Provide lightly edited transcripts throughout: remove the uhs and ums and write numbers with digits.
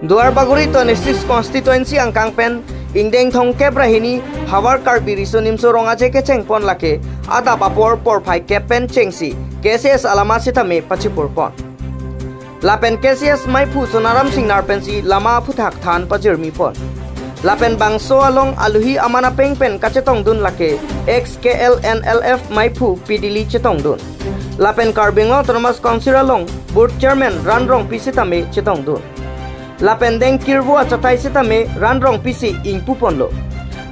Duar Baguri 26 constituency ang kangpen ingdeng thong kebrahini hawar karbi risonim so rongaje ke chengpon lake ada papor por phai kepen chengsi KCS alama sitame pachipur pon lapen KCS maipu sonaram singnar pensi lama phuthak than pajirmi pon lapen bangso along aluhi amana pengpen kachetong dun lake XKLNLF maipu pidili chetong dun lapen karbingo autonomous council along board chairman ranrong pisitame chetong dun lapen deng kirbo achatai sitame ranrong pisi ingpuponlo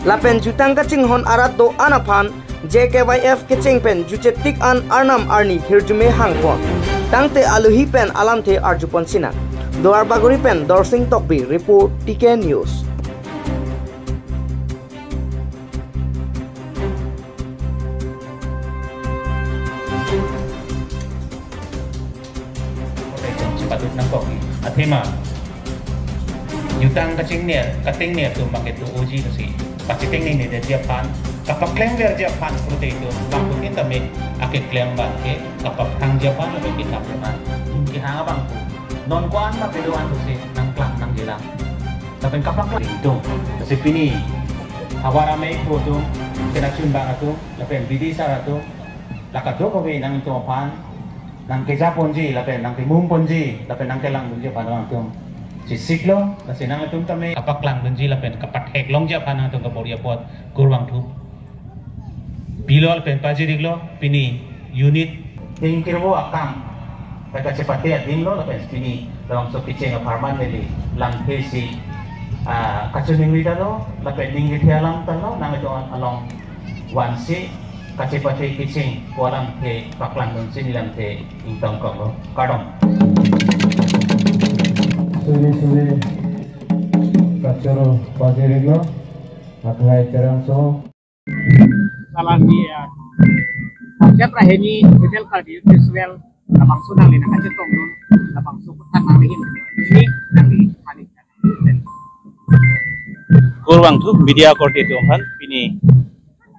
lapen jutang kaching hon arat do anaphan JKYF kecheng pen juchetik an arnam arni hirjume hangpon tangte aluhi pen alamte arjupon sina Duar Baguri pen Dorsing Tokbi report TK News. Patut nangkok atema Yutang kating niya tu maket tu uji kasi paciting ni dia Japan kapag klem ver Japan prote itu bangku kita me ake klem bangke kapag tang Japan lebih kita pernah mungkin hanga bangku non kuan ma pedoan tu si nang klang nang gilang tapi kapag itu kasi pini hawara me ko tu kena cun bang tu lapen bidi sara tu lakato ko be nang Japan nang keja ponji lapen nang timum ponji lapen nang kelang ponji padang tu si siklo kasi nang atum tame kapak lang benji lapen kapak hek long ja panang tu kaboria pot kurwang tu bilol pen pajidiglo pini unit tingkirwo akam pada cepatnya dinglo lapen pini dalam so kiceng apartment deli lang kesi kacuning wida lo lapen ding gitialang talo nang itu along wansi kacepatnya kiceng kualang ke paklang benji nilang te ingtong kong kadong Suri kacoro pajeriglo aklai terangso salam dia siap raheni hotel kadi visual labang sunang lina kacetong nun labang sukutan nalihin ini nanti halik kurwang tu media court itu kan pini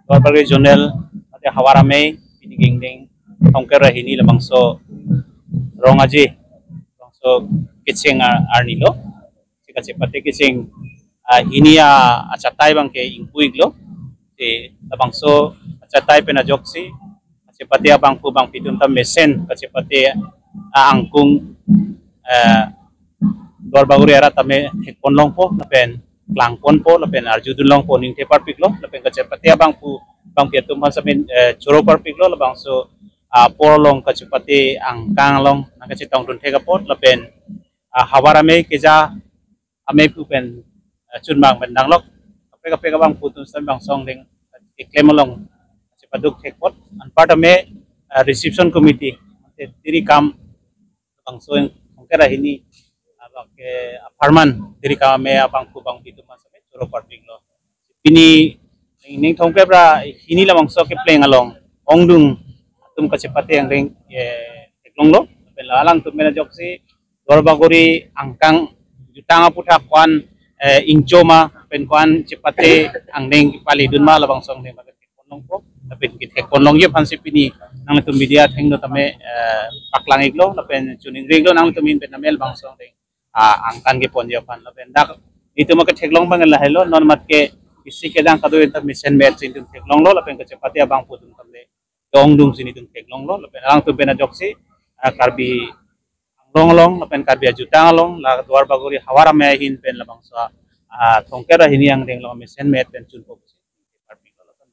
Duar Regional ada hawarame pini gingding tongker rahini labang so rongaji bangso kecing arnilo jika cepatnya kecing hinia acatai bang ke ingpuig lo di tabangso acatai penajoksi cepatnya bang pu bang pitun tam mesen cepatnya angkung Duar Baguri era tame hekpon long po lapen klangpon po lapen arjudun long po ning tepar pik lo lapen cepatnya bang pu bang piatum hasamin choro par pik lo labangso porlong cepatnya angkang long nakacitong dun tega pot lapen hawarame keja ame pupen chunbang bendang lok kape bang putun san bang song ding iklemolong sepaduk hekpot an part ame reception committee diri kam bang soeng kera hini ke aparman diri kam ame bang pu bang pitu masame choro parting lo ini ning thongke bra hini la bang so ke pleng along ongdung tum ka cepate ang ring eklong lo pelalang tum mena joksi Duar Baguri angkang jutanga putra kuan ingcoma pen kuan cepate angdeng pali dunma labang song deng bagat konlong po tapi kit konlong ye pansi pini nang tum media thengno tame paklang iglo lapen chuning reglo nang tumin pen namel bang song deng angkan ge pon japan lapen dak itu maka theklong bang la hello non mat ke isi ke dang kado enta mission match intum theklong lo lapen ke cepate abang putun tamle dongdung sini tum theklong lo lapen ang tum pena joksi karbi long lapen karbi jutang long la Duar Baguri hawara me hin pen labang so thongkera hini ang deng lo mesen met pen chun po karbi lo lapen